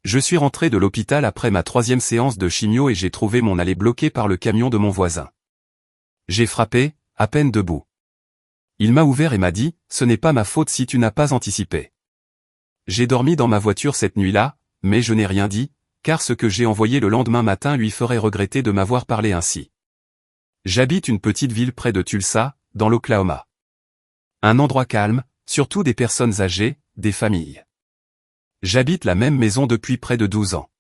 Je suis rentré de l'hôpital après ma 3e séance de chimio et j'ai trouvé mon allée bloquée par le camion de mon voisin. J'ai frappé, à peine debout. Il m'a ouvert et m'a dit, « Ce n'est pas ma faute si tu n'as pas anticipé. » J'ai dormi dans ma voiture cette nuit-là, mais je n'ai rien dit, car ce que j'ai envoyé le lendemain matin lui ferait regretter de m'avoir parlé ainsi. J'habite une petite ville près de Tulsa, dans l'Oklahoma. Un endroit calme, surtout des personnes âgées, des familles. J'habite la même maison depuis près de 12 ans.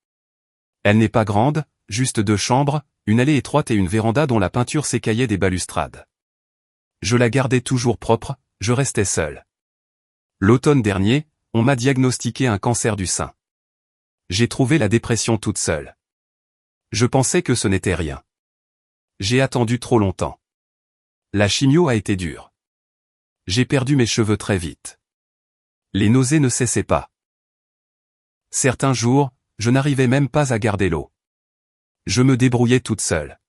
Elle n'est pas grande, juste 2 chambres, une allée étroite et une véranda dont la peinture s'écaillait des balustrades. Je la gardais toujours propre, je restais seul. L'automne dernier, on m'a diagnostiqué un cancer du sein. J'ai trouvé la dépression toute seule. Je pensais que ce n'était rien. J'ai attendu trop longtemps. La chimio a été dure. J'ai perdu mes cheveux très vite. Les nausées ne cessaient pas. Certains jours, je n'arrivais même pas à garder l'eau. Je me débrouillais toute seule.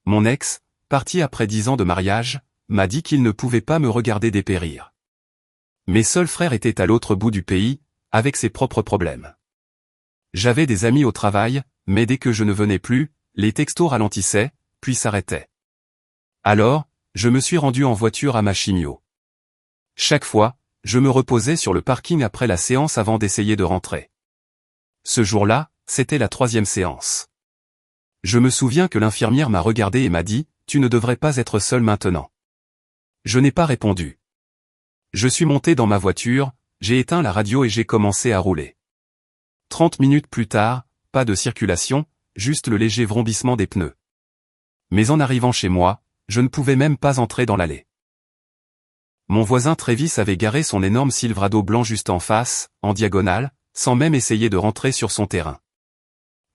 Mon ex, parti après 10 ans de mariage, m'a dit qu'il ne pouvait pas me regarder dépérir. Mes seuls frères étaient à l'autre bout du pays, avec ses propres problèmes. J'avais des amis au travail, mais dès que je ne venais plus, les textos ralentissaient, puis s'arrêtaient. Alors, je me suis rendu en voiture à ma chimio. Chaque fois, je me reposais sur le parking après la séance avant d'essayer de rentrer. Ce jour-là, c'était la 3e séance. Je me souviens que l'infirmière m'a regardé et m'a dit, « Tu ne devrais pas être seul maintenant. » Je n'ai pas répondu. Je suis monté dans ma voiture, j'ai éteint la radio et j'ai commencé à rouler. 30 minutes plus tard, pas de circulation, juste le léger vrombissement des pneus. Mais en arrivant chez moi, je ne pouvais même pas entrer dans l'allée. Mon voisin Travis avait garé son énorme Silverado blanc juste en face, en diagonale, sans même essayer de rentrer sur son terrain.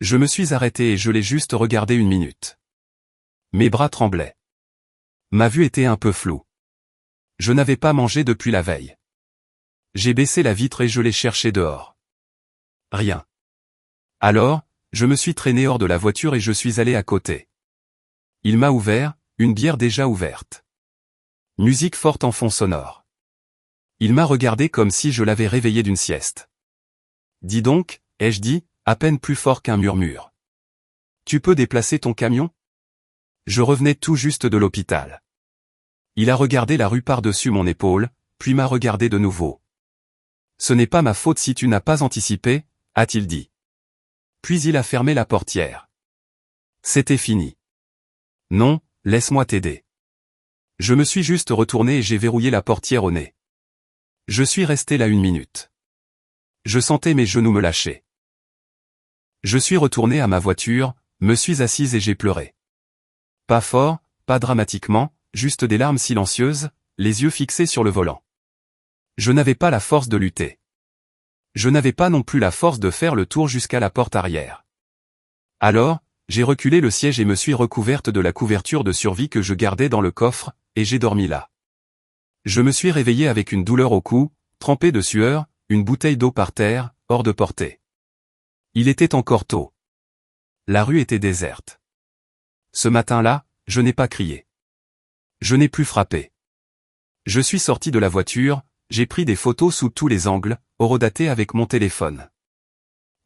Je me suis arrêté et je l'ai juste regardé 1 minute. Mes bras tremblaient. Ma vue était un peu floue. Je n'avais pas mangé depuis la veille. J'ai baissé la vitre et je l'ai cherché dehors. Rien. Alors, je me suis traîné hors de la voiture et je suis allé à côté. Il m'a ouvert, une bière déjà ouverte. Musique forte en fond sonore. Il m'a regardé comme si je l'avais réveillé d'une sieste. Dis donc, ai-je dit, à peine plus fort qu'un murmure. Tu peux déplacer ton camion? Je revenais tout juste de l'hôpital. Il a regardé la rue par-dessus mon épaule, puis m'a regardé de nouveau. Ce n'est pas ma faute si tu n'as pas anticipé, a-t-il dit. Puis il a fermé la portière. C'était fini. Non, laisse-moi t'aider. Je me suis juste retourné et j'ai verrouillé la portière au nez. Je suis resté là 1 minute. Je sentais mes genoux me lâcher. Je suis retourné à ma voiture, me suis assise et j'ai pleuré. Pas fort, pas dramatiquement, juste des larmes silencieuses, les yeux fixés sur le volant. Je n'avais pas la force de lutter. Je n'avais pas non plus la force de faire le tour jusqu'à la porte arrière. Alors, j'ai reculé le siège et me suis recouverte de la couverture de survie que je gardais dans le coffre, et j'ai dormi là. Je me suis réveillé avec une douleur au cou, trempé de sueur, une bouteille d'eau par terre, hors de portée. Il était encore tôt. La rue était déserte. Ce matin-là, je n'ai pas crié. Je n'ai plus frappé. Je suis sorti de la voiture, j'ai pris des photos sous tous les angles, horodatées avec mon téléphone.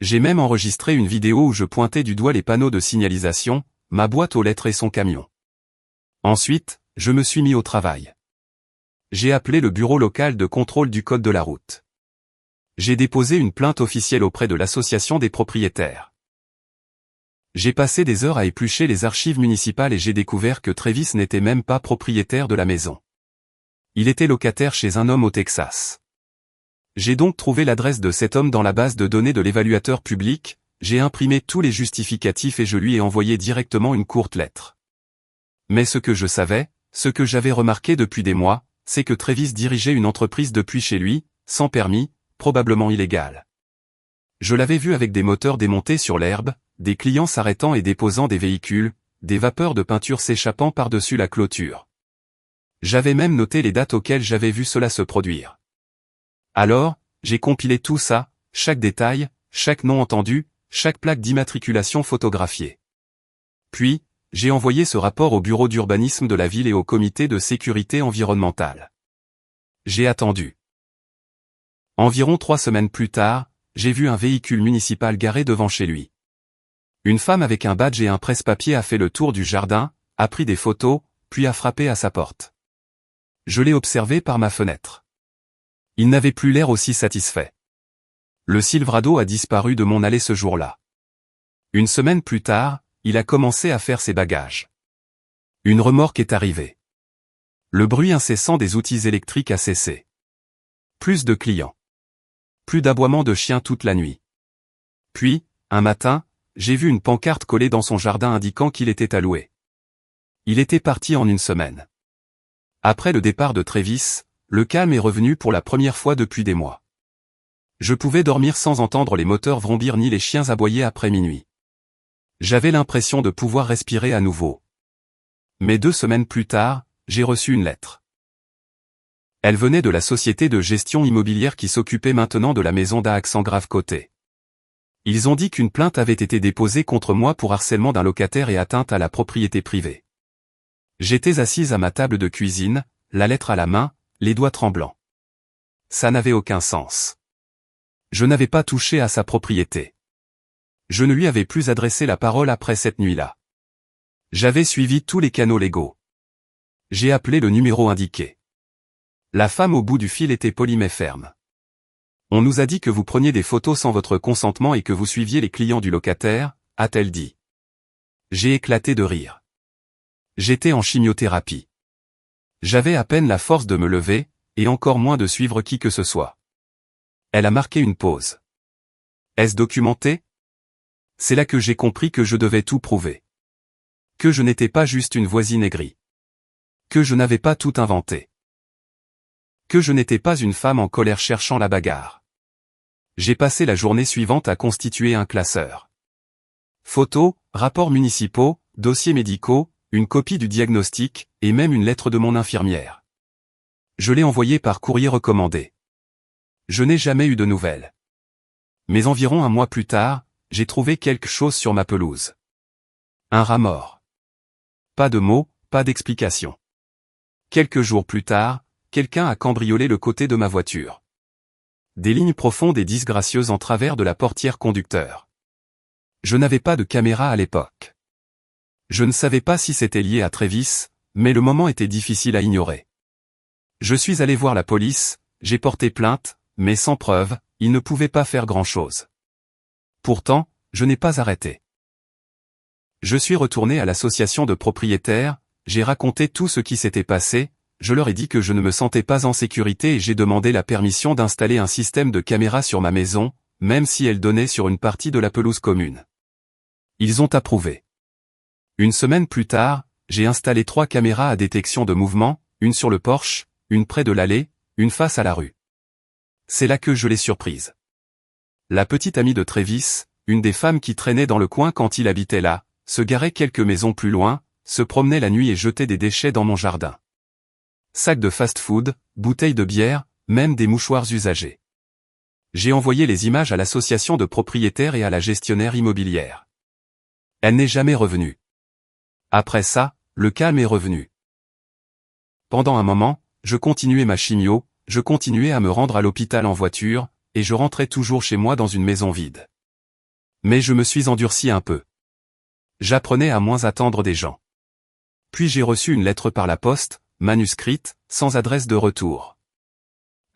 J'ai même enregistré une vidéo où je pointais du doigt les panneaux de signalisation, ma boîte aux lettres et son camion. Ensuite, je me suis mis au travail. J'ai appelé le bureau local de contrôle du code de la route. J'ai déposé une plainte officielle auprès de l'association des propriétaires. J'ai passé des heures à éplucher les archives municipales et j'ai découvert que Travis n'était même pas propriétaire de la maison. Il était locataire chez un homme au Texas. J'ai donc trouvé l'adresse de cet homme dans la base de données de l'évaluateur public, j'ai imprimé tous les justificatifs et je lui ai envoyé directement une courte lettre. Mais ce que je savais, ce que j'avais remarqué depuis des mois, c'est que Travis dirigeait une entreprise depuis chez lui, sans permis, probablement illégale. Je l'avais vu avec des moteurs démontés sur l'herbe, des clients s'arrêtant et déposant des véhicules, des vapeurs de peinture s'échappant par-dessus la clôture. J'avais même noté les dates auxquelles j'avais vu cela se produire. Alors, j'ai compilé tout ça, chaque détail, chaque nom entendu, chaque plaque d'immatriculation photographiée. Puis, j'ai envoyé ce rapport au bureau d'urbanisme de la ville et au comité de sécurité environnementale. J'ai attendu. Environ 3 semaines plus tard, j'ai vu un véhicule municipal garé devant chez lui. Une femme avec un badge et un presse-papier a fait le tour du jardin, a pris des photos, puis a frappé à sa porte. Je l'ai observé par ma fenêtre. Il n'avait plus l'air aussi satisfait. Le Silverado a disparu de mon allée ce jour-là. Une semaine plus tard, il a commencé à faire ses bagages. Une remorque est arrivée. Le bruit incessant des outils électriques a cessé. Plus de clients. Plus d'aboiements de chiens toute la nuit. Puis, un matin, j'ai vu une pancarte collée dans son jardin indiquant qu'il était à louer. Il était parti en une semaine. Après le départ de Travis, le calme est revenu pour la première fois depuis des mois. Je pouvais dormir sans entendre les moteurs vrombir ni les chiens aboyer après minuit. J'avais l'impression de pouvoir respirer à nouveau. Mais 2 semaines plus tard, j'ai reçu une lettre. Elle venait de la société de gestion immobilière qui s'occupait maintenant de la maison d'Axan Grave Côté. Ils ont dit qu'une plainte avait été déposée contre moi pour harcèlement d'un locataire et atteinte à la propriété privée. J'étais assise à ma table de cuisine, la lettre à la main, les doigts tremblants. Ça n'avait aucun sens. Je n'avais pas touché à sa propriété. Je ne lui avais plus adressé la parole après cette nuit-là. J'avais suivi tous les canaux légaux. J'ai appelé le numéro indiqué. La femme au bout du fil était polie mais ferme. On nous a dit que vous preniez des photos sans votre consentement et que vous suiviez les clients du locataire, a-t-elle dit. J'ai éclaté de rire. J'étais en chimiothérapie. J'avais à peine la force de me lever, et encore moins de suivre qui que ce soit. Elle a marqué une pause. Est-ce documenté? C'est là que j'ai compris que je devais tout prouver. Que je n'étais pas juste une voisine aigrie. Que je n'avais pas tout inventé. Que je n'étais pas une femme en colère cherchant la bagarre. J'ai passé la journée suivante à constituer un classeur. Photos, rapports municipaux, dossiers médicaux, une copie du diagnostic, et même une lettre de mon infirmière. Je l'ai envoyée par courrier recommandé. Je n'ai jamais eu de nouvelles. Mais environ un mois plus tard, j'ai trouvé quelque chose sur ma pelouse. Un rat mort. Pas de mots, pas d'explication. Quelques jours plus tard, quelqu'un a cambriolé le côté de ma voiture. Des lignes profondes et disgracieuses en travers de la portière conducteur. Je n'avais pas de caméra à l'époque. Je ne savais pas si c'était lié à Travis, mais le moment était difficile à ignorer. Je suis allé voir la police, j'ai porté plainte, mais sans preuve, ils ne pouvaient pas faire grand-chose. Pourtant, je n'ai pas arrêté. Je suis retourné à l'association de propriétaires, j'ai raconté tout ce qui s'était passé, je leur ai dit que je ne me sentais pas en sécurité et j'ai demandé la permission d'installer un système de caméras sur ma maison, même si elle donnait sur une partie de la pelouse commune. Ils ont approuvé. Une semaine plus tard, j'ai installé 3 caméras à détection de mouvement, une sur le porche, une près de l'allée, une face à la rue. C'est là que je l'ai surprise. La petite amie de Travis, une des femmes qui traînait dans le coin quand il habitait là, se garait quelques maisons plus loin, se promenait la nuit et jetait des déchets dans mon jardin. Sacs de fast-food, bouteilles de bière, même des mouchoirs usagés. J'ai envoyé les images à l'association de propriétaires et à la gestionnaire immobilière. Elle n'est jamais revenue. Après ça, le calme est revenu. Pendant un moment, je continuais ma chimio, je continuais à me rendre à l'hôpital en voiture, et je rentrais toujours chez moi dans une maison vide. Mais je me suis endurci un peu. J'apprenais à moins attendre des gens. Puis j'ai reçu une lettre par la poste, manuscrite, sans adresse de retour.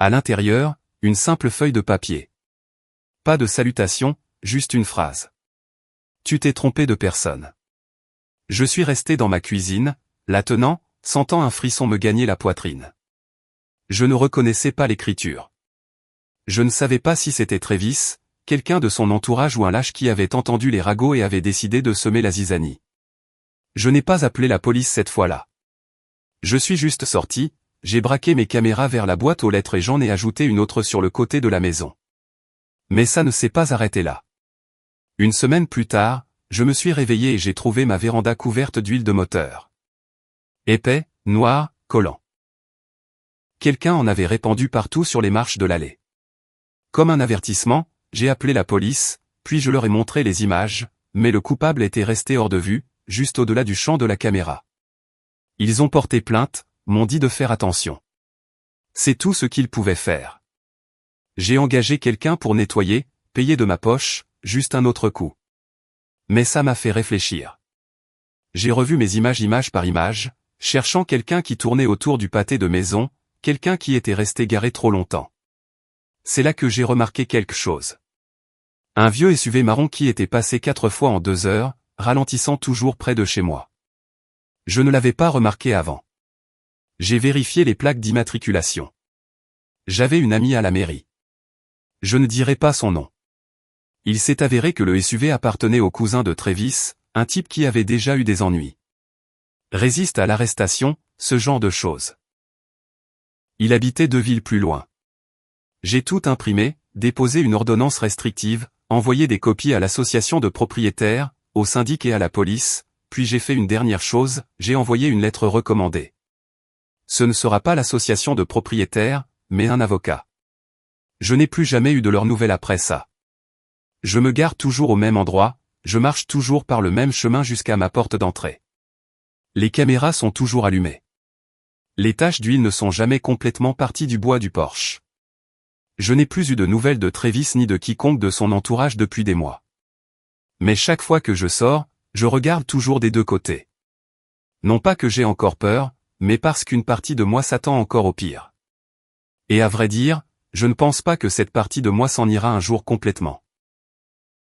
À l'intérieur, une simple feuille de papier. Pas de salutation, juste une phrase. Tu t'es trompé de personne. Je suis resté dans ma cuisine, la tenant, sentant un frisson me gagner la poitrine. Je ne reconnaissais pas l'écriture. Je ne savais pas si c'était Travis, quelqu'un de son entourage ou un lâche qui avait entendu les ragots et avait décidé de semer la zizanie. Je n'ai pas appelé la police cette fois-là. Je suis juste sorti, j'ai braqué mes caméras vers la boîte aux lettres et j'en ai ajouté une autre sur le côté de la maison. Mais ça ne s'est pas arrêté là. Une semaine plus tard, je me suis réveillé et j'ai trouvé ma véranda couverte d'huile de moteur. Épais, noir, collant. Quelqu'un en avait répandu partout sur les marches de l'allée. Comme un avertissement, j'ai appelé la police, puis je leur ai montré les images, mais le coupable était resté hors de vue, juste au-delà du champ de la caméra. Ils ont porté plainte, m'ont dit de faire attention. C'est tout ce qu'ils pouvaient faire. J'ai engagé quelqu'un pour nettoyer, payé de ma poche, juste un autre coup. Mais ça m'a fait réfléchir. J'ai revu mes images image par image, cherchant quelqu'un qui tournait autour du pâté de maison, quelqu'un qui était resté garé trop longtemps. C'est là que j'ai remarqué quelque chose. Un vieux SUV marron qui était passé 4 fois en 2 heures, ralentissant toujours près de chez moi. Je ne l'avais pas remarqué avant. J'ai vérifié les plaques d'immatriculation. J'avais une amie à la mairie. Je ne dirai pas son nom. Il s'est avéré que le SUV appartenait au cousin de Travis, un type qui avait déjà eu des ennuis. Résiste à l'arrestation, ce genre de choses. Il habitait 2 villes plus loin. J'ai tout imprimé, déposé une ordonnance restrictive, envoyé des copies à l'association de propriétaires, au syndic et à la police, puis j'ai fait une dernière chose, j'ai envoyé une lettre recommandée. Ce ne sera pas l'association de propriétaires, mais un avocat. Je n'ai plus jamais eu de leurs nouvelles après ça. Je me gare toujours au même endroit, je marche toujours par le même chemin jusqu'à ma porte d'entrée. Les caméras sont toujours allumées. Les taches d'huile ne sont jamais complètement parties du bois du Porsche. Je n'ai plus eu de nouvelles de Travis ni de quiconque de son entourage depuis des mois. Mais chaque fois que je sors, je regarde toujours des deux côtés. Non pas que j'ai encore peur, mais parce qu'une partie de moi s'attend encore au pire. Et à vrai dire, je ne pense pas que cette partie de moi s'en ira un jour complètement.